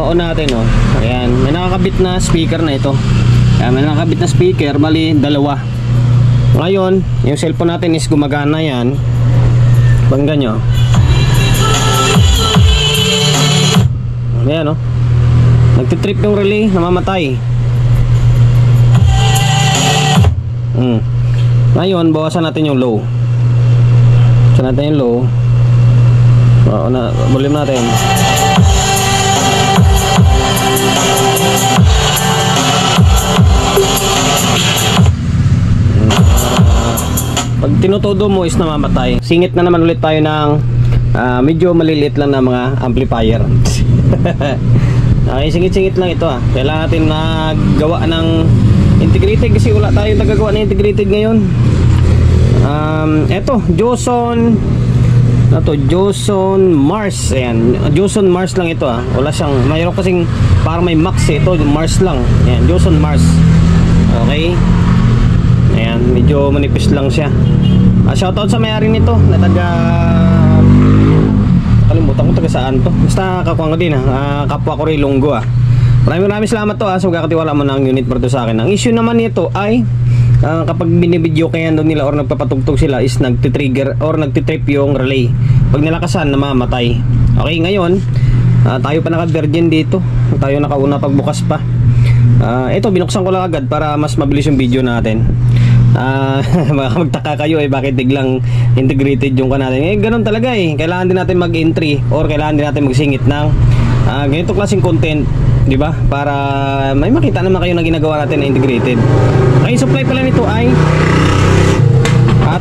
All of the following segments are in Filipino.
on natin, oh. Ayan, may nakakabit na speaker na ito. Ayan, may nakakabit na speaker, bali dalawa. Ngayon, yung cellphone natin is gumagana yan. Bangga nyo. Ayan, oh. Nagtitrip yung relay, namamatay. Ngayon, bawasan natin yung low. Bawasan natin yung low. Volume natin. Pag tinutodo mo is namamatay. Singit na naman ulit tayo ng medyo maliliit lang na mga amplifier. Okay, singit-singit lang ito, ah. Kailangan natin gawa ng integrated kasi wala tayong nagagawa ng integrated ngayon. Eto, Joson Mars. Ayan, Joson Mars lang ito, ah. Wala siyang, mayroon kasing parang may max, ito Mars lang. Ayan, Joson Mars. Okay. Ayan, medyo manipis lang siya. Shoutout sa may-ari nito na kalimutan ko taga saan to. Basta kakuha ko din, kapwa ko rin Lunggo, ah. Maraming salamat to, sa magkakatiwala mo ng unit para to sa akin. Ang issue naman nito ay kapag binibideo kaya doon nila or nagpapatugtog sila is nagtitrigger or nagtitrip yung relay. Pag nilakasan, namamatay. Okay, ngayon tayo pa naka-virgin dito. Tayo nakauna pagbukas pa. Ito, binuksan ko lang agad para mas mabilis yung video natin. Magtaka kayo bakit biglang integrated yung natin. Ganun talaga kailangan din natin mag-entry or kailangan din natin magsingit ng ganito klaseng content, di ba? Para may makita naman kayo na ginagawa natin na integrated. Okay, supply pala nito ay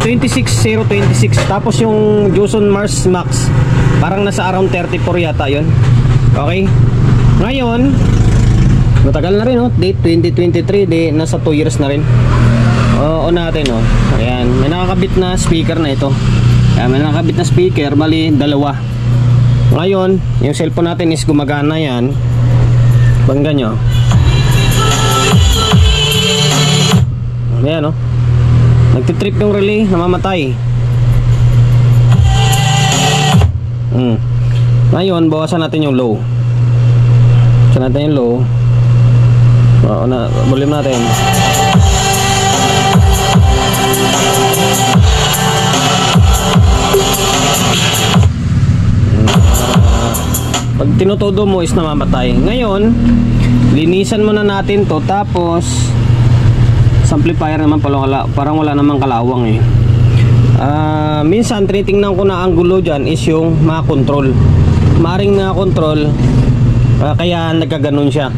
26026. Tapos yung Joson Mars Max parang nasa around 34 yata yun. Okay, ngayon matagal na rin, date 2023, nasa 2 years na rin. On natin, ayan, may nakakabit na speaker na ito. Ayan, may nakakabit na speaker, bali dalawa. Ngayon, yung cellphone natin is gumagana yan. Bangga nyo. Ayan, nagtitrip yung relay, namamatay. Ngayon, bawasan natin yung low. Bawasan natin yung low. Volume natin. Pag tinutodo mo is namamatay. Ngayon, linisan muna natin to. Tapos sa amplifier naman parang wala namang kalawang minsan tinitingnan ko na ang gulo dyan is yung makakontrol. Maring nakakontrol, kaya nagkaganon siya.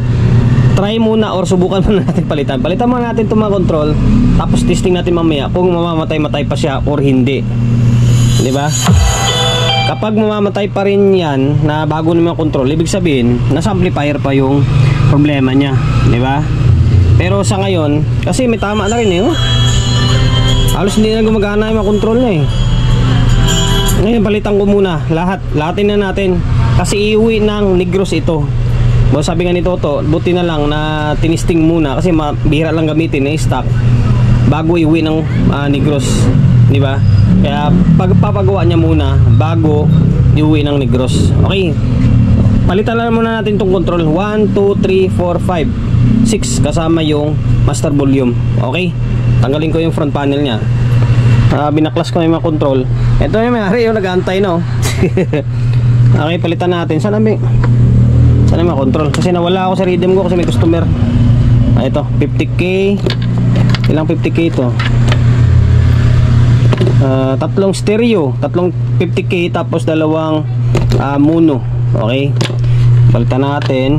Try muna or subukan muna natin palitan. Palitan muna natin itong mga control. Tapos testing natin mamaya kung mamamatay-matay pa siya or hindi. Diba? Kapag mamamatay pa rin yan na bago naman control, ibig sabihin nasa amplifier pa yung problema niya. Diba? Pero sa ngayon, kasi may tama na rin halos hindi na gumagana yung mga control na Ngayon palitan ko muna lahatin na natin. Kasi iuwi ng Negros ito. Sabi nga ni Toto, buti na lang na tinisting muna kasi bihira lang gamitin na stock bago iuwi ng Negros, di ba? Kaya pagpapagawa niya muna bago iuwi ng Negros. Okay, palitan lang muna natin itong control. 1, 2, 3, 4, 5, 6 kasama yung master volume. Okay, tanggalin ko yung front panel niya. Binaklas ko yung mga control. Ito yung may-ari yung nag-aantay Okay, palitan natin. Sana may control kasi nawala ako sa rhythm ko kasi may customer. Ito 50k. Ilang 50k ito? Tatlong stereo, tatlong 50k tapos dalawang mono. Okay, palitan natin.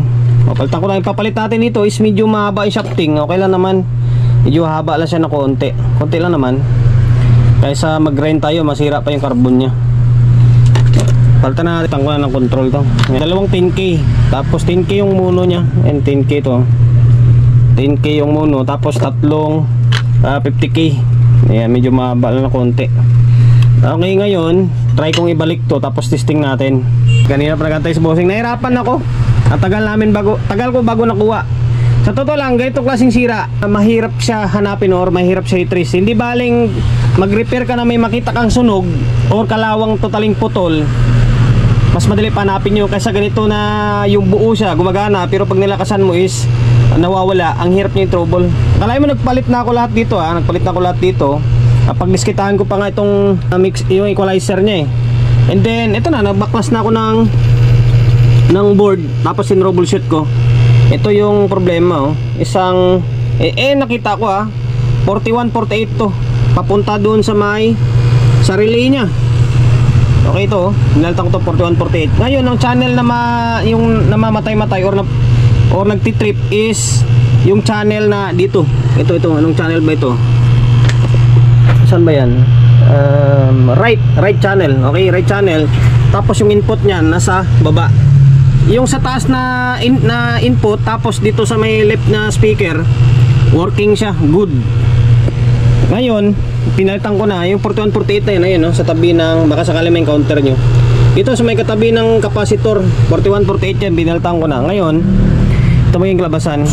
Palitan ko lang. Papalit natin ito is medyo mahaba yung shafting. Okay lang naman, medyo haba lang siya na konti lang naman. Kaysa mag-grind tayo masira pa yung carbon nya. Palitan natin ko na ng control to. Dalawang 10k. Tapos 10k yung mono nya. And 10k to. 10k yung mono. Tapos tatlong 50k. Ayan, medyo mahaba lang na konti. Okay, ngayon try kong ibalik to. Tapos testing natin. Kanina pa nagantay sa bossing. Nahirapan ako. Tagal ko bago nakuha. Sa totoo lang, ganito klaseng sira, mahirap siya hanapin or mahirap siya i-trace. Hindi baling mag-repair ka na may makita kang sunog or kalawang totaling putol. mas madali pa hanapin nyo kaysa ganito na yung buo siya gumagana, pero pag nilakasan mo is nawawala, ang hirap niya yung trouble. Kalahin mo nagpalit na ako lahat dito nagpalit na ako lahat dito. Pagdiskitahan ko pa nga itong mix, yung equalizer niya and then ito na, nagbaklas na ako ng board, tapos in-troubleshoot ko. Ito yung problema isang nakita ko 4148 to, papunta doon sa relay niya. Okay, ito nilaltang ko to 4148. Ngayon ang channel na yung namamatay-matay or nagtitrip is yung channel na dito. Ito anong channel ba ito? Saan ba yan? Right channel. Okay, right channel. Tapos yung input niyan nasa baba. Yung sa taas na input, tapos dito sa may left na speaker, working siya, good. Ngayon, pinalitan ko na yung 4148 na yun, sa tabi ng, baka sakali may counter nyo. Ito sa may katabi ng capacitor, 4148 yan, pinalitan ko na. Ngayon, ito mo yung labasan.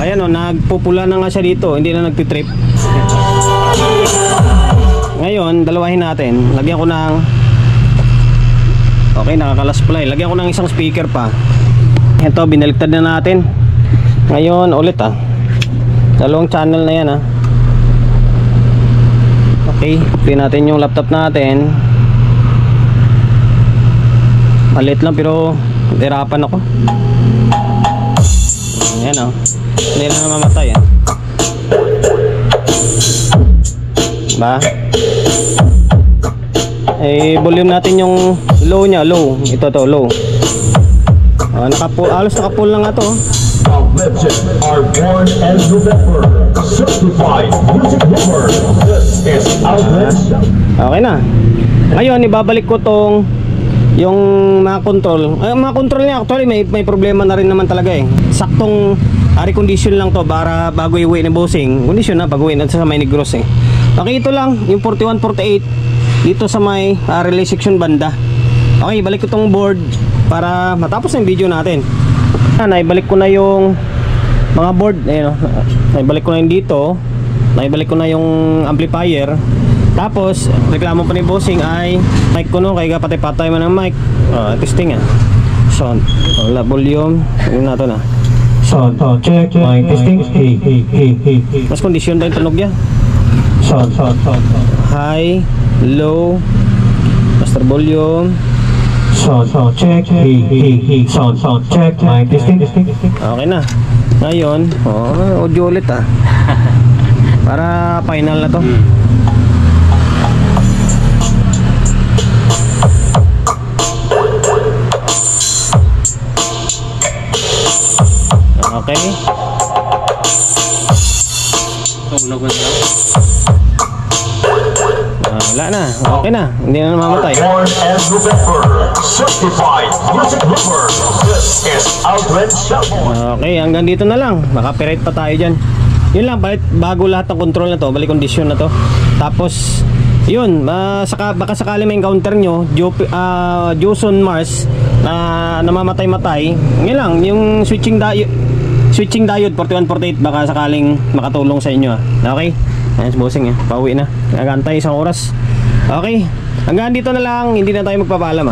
Ayan nagpupula na nga siya dito, hindi na nagtitrip. Ngayon, dalawahin natin. Lagyan ko ng, okay, nakakalas-play. Lagyan ko ng isang speaker pa. Ito, binaliktad na natin. Ngayon, ulit dalawang channel na yan Okay, play natin yung laptop natin. Malit lang pero hirapan ako. Ayan hindi na namamatay ba? Volume natin yung low nya, low. Ito low. Halos nakapull lang ito. Legend are born and November. Certified music lover. This is Outlet. Okay na. Ngayon ibabalik ko yung mga control. Mga control niya actually may problema na rin naman talaga Saktong recondition lang to para bago iuwi ni bossing. Condition na bago iuwi na sa may Negros Okay, ito lang yung 4148 dito sa may relay section banda. Okay, balik ko tong board para matapos na yung video natin. Naibalik ko na yung mga board, naibalik ko na yung dito, naibalik ko na yung amplifier. Tapos reklamo pa ni bossing ay mic ko kaya patay-patay man ang mic. Testing sound, wala volume, yun na to na sound, check, mic testing. Mas kondisyon tayong tunog yan. Sound, high, low, master volume, sound check, sound check, mic testing. Okay na. Ngayon, audio ulit para final na to. Okay. Wala na, okay na, hindi na namamatay. Born and November. Certified music lover. This is Outlet Shop. Okay, hanggang dito na lang. Maka-operate pa tayo dyan. Yun lang, bago lahat ng control na to, balik condition na to. Tapos, yun, baka sakali may encounter nyo, Joson Mars na namamatay-matay. Ngayon lang, yung switching diode 4148 baka sakaling makatulong sa inyo. Okay? Ayan si bossing pauwi na. Nagantay isang oras. Okay, hanggang dito na lang. Hindi na tayo magpapaalam